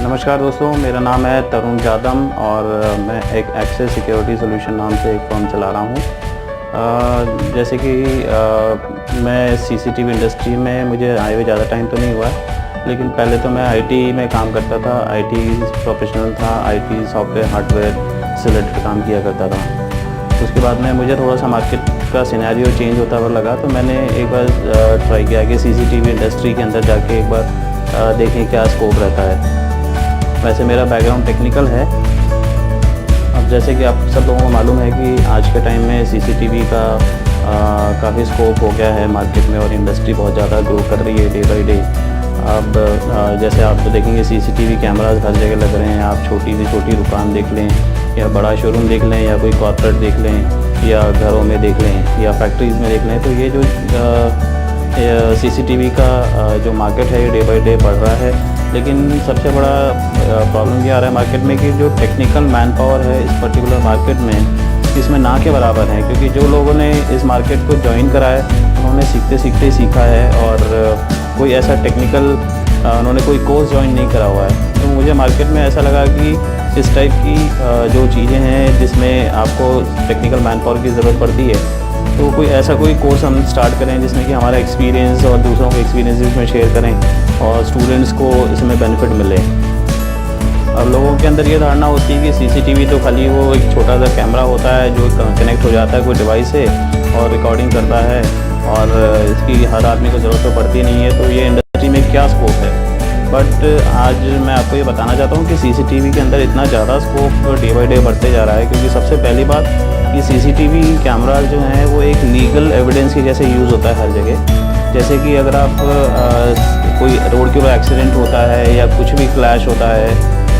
नमस्कार दोस्तों, मेरा नाम है तरुण जादम और मैं एक एक्सेस सिक्योरिटी सॉल्यूशन नाम से एक फर्म चला रहा हूँ। जैसे कि मैं सीसीटीवी इंडस्ट्री में मुझे आए हुए ज़्यादा टाइम तो नहीं हुआ है, लेकिन पहले तो मैं आईटी में काम करता था। आईटी प्रोफेशनल था, आईटी सॉफ्टवेयर हार्डवेयर से रिलेटेड काम किया करता था। उसके बाद में मुझे थोड़ा सा मार्केट का सिनेरियो चेंज होता हुआ लगा, तो मैंने एक बार ट्राई किया कि सीसीटीवी इंडस्ट्री के अंदर जाके एक बार देखें क्या स्कोप रहता है। वैसे मेरा बैकग्राउंड टेक्निकल है। अब जैसे कि आप सब लोगों को मालूम है कि आज के टाइम में सीसीटीवी का काफ़ी स्कोप हो गया है मार्केट में, और इंडस्ट्री बहुत ज़्यादा ग्रो कर रही है डे बाई डे। अब जैसे आप तो देखेंगे सीसीटीवी कैमराज हर जगह लग रहे हैं। आप छोटी से छोटी दुकान देख लें, या बड़ा शोरूम देख लें, या कोई कॉर्पोरेट देख लें, या घरों में देख लें, या फैक्ट्रीज़ में देख लें, तो ये जो सीसीटीवी का जो मार्केट है ये डे बाई डे बढ़ रहा है। लेकिन सबसे बड़ा प्रॉब्लम ये आ रहा है मार्केट में कि जो टेक्निकल मैन पावर है इस पर्टिकुलर मार्केट में, इसमें ना के बराबर है। क्योंकि जो लोगों ने इस मार्केट को ज्वाइन करा है उन्होंने सीखते सीखते सीखा है, और कोई ऐसा टेक्निकल उन्होंने कोई कोर्स ज्वाइन नहीं करा हुआ है। तो मुझे मार्केट में ऐसा लगा कि इस टाइप की जो चीज़ें हैं जिसमें आपको टेक्निकल मैन पावर की ज़रूरत पड़ती है, तो कोई कोर्स हम स्टार्ट करें जिसमें कि हमारा एक्सपीरियंस और दूसरों के एक्सपीरियंस इसमें शेयर करें और स्टूडेंट्स को इसमें बेनिफिट मिले। अब लोगों के अंदर ये धारणा होती है कि सीसीटीवी तो खाली वो एक छोटा सा कैमरा होता है जो कनेक्ट हो जाता है कोई डिवाइस से और रिकॉर्डिंग करता है, और इसकी हर आदमी को ज़रूरत तो पड़ती नहीं है। तो ये इंडस्ट्री में क्या स्कोप है? बट आज मैं आपको ये बताना चाहता हूँ कि सीसीटीवी के अंदर इतना ज़्यादा स्कोप डे बाई डे बढ़ते जा रहा है। क्योंकि सबसे पहली बात कि सीसीटीवी कैमरा जो हैं वो एक लीगल एविडेंस के जैसे यूज़ होता है हर जगह। जैसे कि अगर आप कोई रोड के ऊपर एक्सीडेंट होता है, या कुछ भी क्लैश होता है,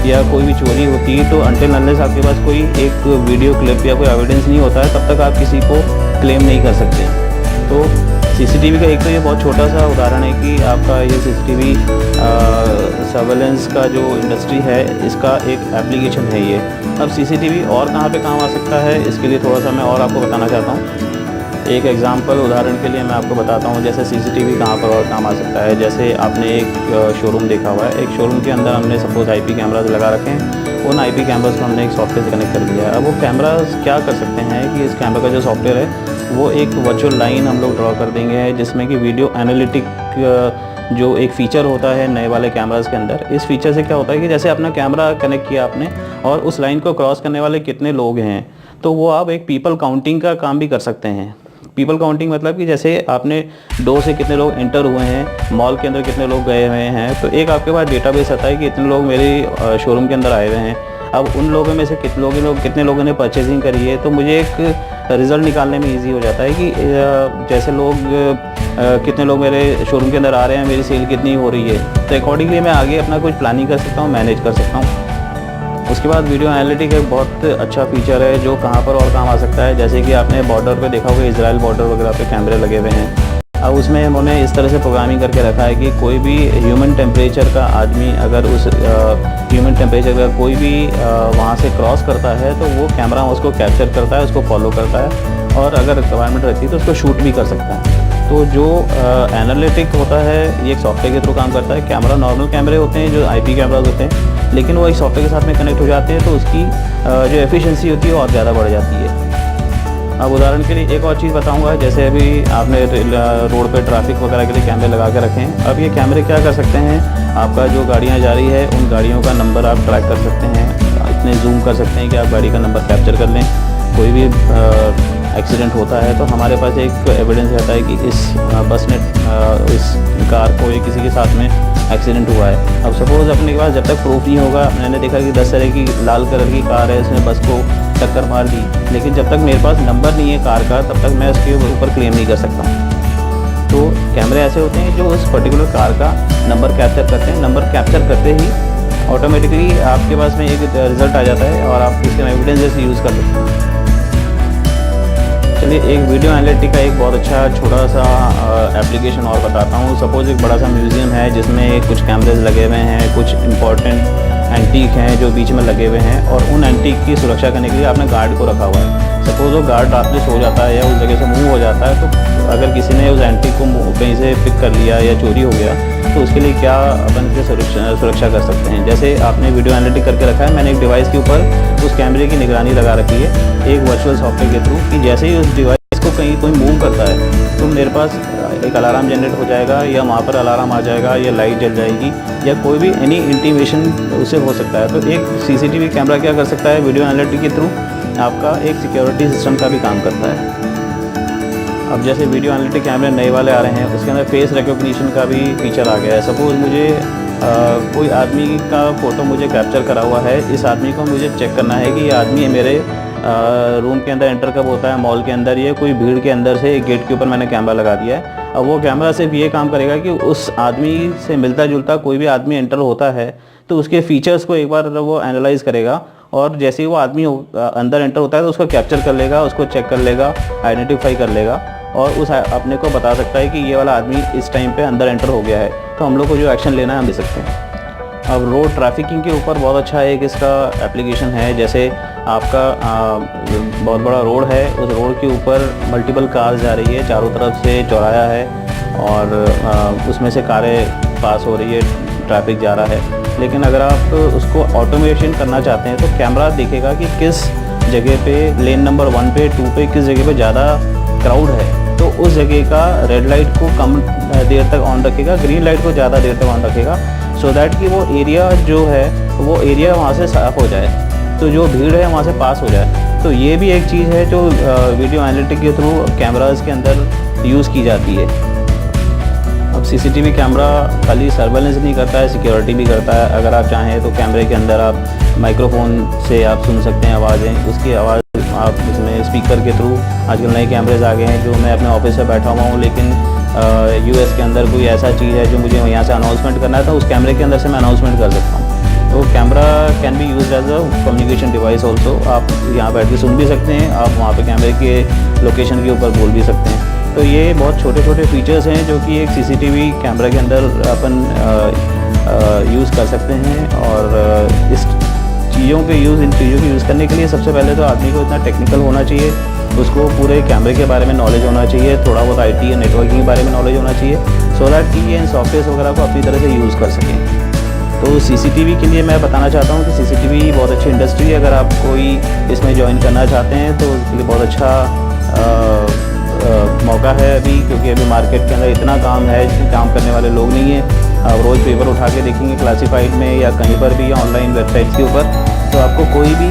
या कोई भी चोरी होती है, तो अनटिल अनलेस आपके पास कोई एक वीडियो क्लिप या कोई एविडेंस नहीं होता है, तब तक आप किसी को क्लेम नहीं कर सकते। तो सीसीटीवी का एक तो ये बहुत छोटा सा उदाहरण है कि आपका ये सीसीटीवी सर्वेलेंस का जो इंडस्ट्री है इसका एक एप्लीकेशन है ये। अब सीसीटीवी और कहाँ पे काम आ सकता है, इसके लिए थोड़ा सा मैं और आपको बताना चाहता हूँ। एक एग्जांपल उदाहरण के लिए मैं आपको बताता हूँ, जैसे सीसीटीवी कहाँ पर और काम आ सकता है। जैसे आपने एक शोरूम देखा हुआ है, एक शोरूम के अंदर हमने सपोज आईपी कैमराज लगा रखे हैं। उन आईपी कैमराज को हमने एक सॉफ्टवेयर से कनेक्ट कर दिया है। अब वो कैमराज क्या कर सकते हैं कि इस कैमरा का जो सॉफ्टवेयर है वो एक वर्चुअल लाइन हम लोग ड्रॉ कर देंगे, जिसमें कि वीडियो एनालिटिक जो एक फ़ीचर होता है नए वाले कैमराज के अंदर। इस फीचर से क्या होता है कि जैसे अपना कैमरा कनेक्ट किया आपने और उस लाइन को क्रॉस करने वाले कितने लोग हैं, तो वो आप एक पीपल काउंटिंग का काम भी कर सकते हैं। पीपल काउंटिंग मतलब कि जैसे आपने डोर से कितने लोग एंटर हुए हैं, मॉल के अंदर कितने लोग गए हुए हैं, तो एक आपके पास डेटाबेस आता है कि इतने लोग मेरे शोरूम के अंदर आए हुए हैं। अब उन लोगों में से कितने लोगों ने परचेजिंग करी है, तो मुझे एक रिज़ल्ट निकालने में इजी हो जाता है कि जैसे लोग कितने लोग मेरे शोरूम के अंदर आ रहे हैं, मेरी सेल कितनी हो रही है। तो अकॉर्डिंगली मैं आगे अपना कुछ प्लानिंग कर सकता हूँ, मैनेज कर सकता हूँ। उसके बाद वीडियो एनालिटिक एक बहुत अच्छा फीचर है जो कहाँ पर और काम आ सकता है। जैसे कि आपने बॉर्डर पे देखा होगा, इजराइल बॉर्डर वगैरह पे कैमरे लगे हुए हैं। अब उसमें उन्होंने इस तरह से प्रोग्रामिंग करके रखा है कि कोई भी ह्यूमन टेम्परेचर का आदमी अगर उस ह्यूमन टेम्परेचर का कोई भी वहाँ से क्रॉस करता है, तो वो कैमरा उसको कैप्चर करता है, उसको फॉलो करता है, और अगर रिक्वायरमेंट रहती है तो उसको शूट भी कर सकता है। तो जो एनालिटिक होता है ये एक सॉफ्टवेयर के थ्रू काम करता है। कैमरा नॉर्मल कैमरे होते हैं जो आईपी कैमराज होते हैं, लेकिन वो एक सॉफ्टवेयर के साथ में कनेक्ट हो जाते हैं, तो उसकी जो एफिशिएंसी होती है और ज़्यादा बढ़ जाती है। अब उदाहरण के लिए एक और चीज़ बताऊंगा, जैसे अभी आपने रोड पे ट्रैफिक वगैरह के लिए कैमरे लगा के रखे हैं। अब ये कैमरे क्या कर सकते हैं, आपका जो गाड़ियाँ जा रही है उन गाड़ियों का नंबर आप ट्रैक कर सकते हैं, इतने जूम कर सकते हैं कि आप गाड़ी का नंबर कैप्चर कर लें। कोई भी एक्सीडेंट होता है तो हमारे पास एक एविडेंस रहता है कि इस बस ने इस कार को या किसी के साथ में एक्सीडेंट हुआ है। अब सपोज़ अपने के पास जब तक प्रूफ नहीं होगा, मैंने देखा कि 10 तरह की लाल कलर की कार है, उसने बस को टक्कर मार दी, लेकिन जब तक मेरे पास नंबर नहीं है कार का, तब तक मैं उसके ऊपर क्लेम नहीं कर सकता हूँ। तो कैमरे ऐसे होते हैं जो उस पर्टिकुलर कार का नंबर कैप्चर करते हैं। नंबर कैप्चर करते ही ऑटोमेटिकली आपके पास में एक रिज़ल्ट आ जाता है और आप इसके एविडेंस जैसे यूज़ कर सकते हैं। चलिए एक वीडियो एनालिटिक का एक बहुत अच्छा छोटा सा एप्लीकेशन और बताता हूँ। सपोज़ एक बड़ा सा म्यूज़ियम है जिसमें कुछ कैमरेज लगे हुए हैं, कुछ इंपॉर्टेंट एंटीक हैं जो बीच में लगे हुए हैं, और उन एंटीक की सुरक्षा करने के लिए आपने गार्ड को रखा हुआ है। सपोज़ वो गार्ड रात में सो जाता है या उस जगह से मूव हो जाता है, तो अगर किसी ने उस एंटीक को कहीं से पिक कर लिया या चोरी हो गया, तो उसके लिए क्या अपन इससे सुरक्षा कर सकते हैं। जैसे आपने वीडियो एनालिटिक करके रखा है, मैंने एक डिवाइस के ऊपर उस कैमरे की निगरानी लगा रखी है एक वर्चुअल सॉफ्टवेयर के थ्रू कि जैसे ही उस डिवाइस को कहीं कोई मूव करता है तो मेरे पास एक अलार्म जनरेट हो जाएगा, या वहाँ पर अलार्म आ जाएगा, या लाइट जल जाएगी, या कोई भी एनी इंटीमेशन उससे हो सकता है। तो एक सीसीटीवी कैमरा क्या कर सकता है, वीडियो एनालिटिक के थ्रू आपका एक सिक्योरिटी सिस्टम का भी काम करता है। अब जैसे वीडियो एनालिटिक कैमरे नए वाले आ रहे हैं, उसके अंदर फेस रिकॉग्निशन का भी फीचर आ गया है। सपोज़ मुझे कोई आदमी का फ़ोटो मुझे कैप्चर करा हुआ है, इस आदमी को मुझे चेक करना है कि ये आदमी मेरे रूम के अंदर एंटर कब होता है, मॉल के अंदर, ये कोई भीड़ के अंदर से एक गेट के ऊपर मैंने कैमरा लगा दिया है। अब वो कैमरा सिर्फ ये काम करेगा कि उस आदमी से मिलता जुलता कोई भी आदमी एंटर होता है तो उसके फीचर्स को एक बार वो एनालाइज करेगा, और जैसे ही वो आदमी अंदर एंटर होता है तो उसको कैप्चर कर लेगा, उसको चेक कर लेगा, आइडेंटिफाई कर लेगा, और उस अपने को बता सकता है कि ये वाला आदमी इस टाइम पे अंदर एंटर हो गया है, तो हम लोग को जो एक्शन लेना है हम ले सकते हैं। अब रोड ट्रैफिकिंग के ऊपर बहुत अच्छा एक इसका एप्लीकेशन है। जैसे आपका बहुत बड़ा रोड है, उस रोड के ऊपर मल्टीपल कार जा रही है, चारों तरफ से चौराया है और उसमें से कारें पास हो रही है, ट्रैफिक जा रहा है। लेकिन अगर आप उसको ऑटोमेशन करना चाहते हैं तो कैमरा देखेगा कि किस जगह पे लेन नंबर 1 पे 2 पे किस जगह पे ज़्यादा क्राउड है, तो उस जगह का रेड लाइट को कम देर तक ऑन रखेगा, ग्रीन लाइट को ज़्यादा देर तक ऑन रखेगा, सो दैट कि वो एरिया जो है वो एरिया वहाँ से साफ़ हो जाए, तो जो भीड़ है वहाँ से पास हो जाए। तो ये भी एक चीज़ है जो वीडियो एनालिटिक के थ्रू कैमराज़ के अंदर यूज़ की जाती है। अब सीसीटीवी कैमरा खाली सर्वेलेंस नहीं करता है, सिक्योरिटी भी करता है। अगर आप चाहें तो कैमरे के अंदर आप माइक्रोफोन से आप सुन सकते हैं आवाज़ें, उसकी आवाज़ आप इसमें स्पीकर के थ्रू, आजकल नए कैमरेज आ गए हैं जो मैं अपने ऑफिस से बैठा हुआ हूँ, लेकिन यूएस के अंदर कोई ऐसा चीज़ है जो मुझे यहाँ से अनाउंसमेंट करना है तो उस कैमरे के अंदर से मैं अनाउंसमेंट कर सकता हूँ। तो camera can be use as a communication device also. आप यहाँ बैठ के सुन भी सकते हैं, आप वहाँ पे कैमरे के लोकेशन के ऊपर बोल भी सकते हैं। तो ये बहुत छोटे छोटे फीचर्स हैं जो कि एक सीसीटीवी कैमरा के अंदर अपन यूज़ कर सकते हैं। और इन चीज़ों के यूज़ करने के लिए सबसे पहले तो आदमी को इतना टेक्निकल होना चाहिए, उसको पूरे कैमरे के बारे में नॉलेज होना चाहिए, थोड़ा बहुत आईटी या नेटवर्किंग के बारे में नॉलेज होना चाहिए, सो दैट कि ये इन सॉफ्टवेयर वगैरह को अपनी तरह से यूज़ कर सकें। तो सीसीटीवी के लिए मैं बताना चाहता हूँ कि सीसीटीवी बहुत अच्छी इंडस्ट्री है। अगर आप कोई इसमें ज्वाइन करना चाहते हैं तो उसके लिए बहुत अच्छा मौका है अभी, क्योंकि अभी मार्केट के अंदर इतना काम है, काम करने वाले लोग नहीं हैं। आप रोज़ पेपर उठा के देखेंगे क्लासिफाइड में या कहीं पर भी, या ऑनलाइन वेबसाइट के ऊपर, तो आपको कोई भी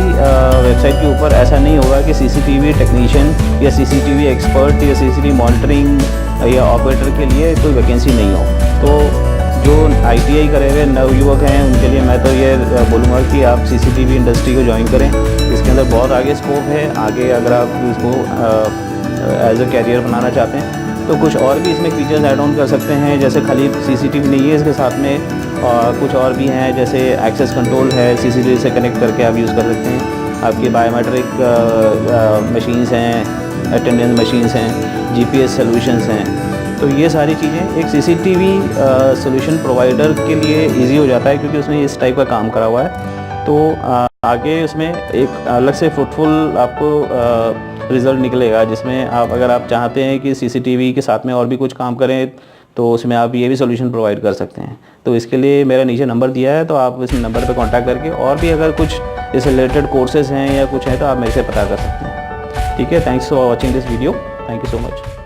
वेबसाइट के ऊपर ऐसा नहीं होगा कि सीसीटीवी टेक्नीशियन या सीसीटीवी एक्सपर्ट या सीसीटीवी मॉनिटरिंग या ऑपरेटर के लिए कोई वैकेंसी नहीं हो। तो जो ITI करे हुए नवयुवक हैं उनके लिए मैं तो ये बोलूँगा कि आप सीसीटीवी इंडस्ट्री को ज्वाइन करें। इसके अंदर बहुत आगे स्कोप है। आगे अगर आप इसको एज अ कैरियर बनाना चाहते हैं तो कुछ और भी इसमें फीचर्स ऐड ऑन कर सकते हैं। जैसे खाली सीसीटीवी नहीं है, इसके साथ में कुछ और भी हैं, जैसे एक्सेस कंट्रोल है, सीसीटीवी से कनेक्ट करके आप यूज़ कर सकते हैं। आपकी बायोमेट्रिक मशीन्स हैं, अटेंडेंस मशीन्स हैं, GPS सोल्यूशंस हैं। तो ये सारी चीज़ें एक सीसीटीवी सोल्यूशन प्रोवाइडर के लिए इजी हो जाता है, क्योंकि उसने इस टाइप का काम करा हुआ है। तो आगे उसमें एक अलग से फ्रूटफुल आपको रिज़ल्ट निकलेगा, जिसमें आप, अगर आप चाहते हैं कि सीसीटीवी के साथ में और भी कुछ काम करें तो उसमें आप ये भी सॉल्यूशन प्रोवाइड कर सकते हैं। तो इसके लिए मेरा नीचे नंबर दिया है, तो आप इस नंबर पर कांटेक्ट करके और भी अगर कुछ इस रिलेटेड कोर्सेज़ हैं या कुछ है तो आप मेरे से पता कर सकते हैं। ठीक है, thanks for watching this video, thank you so much.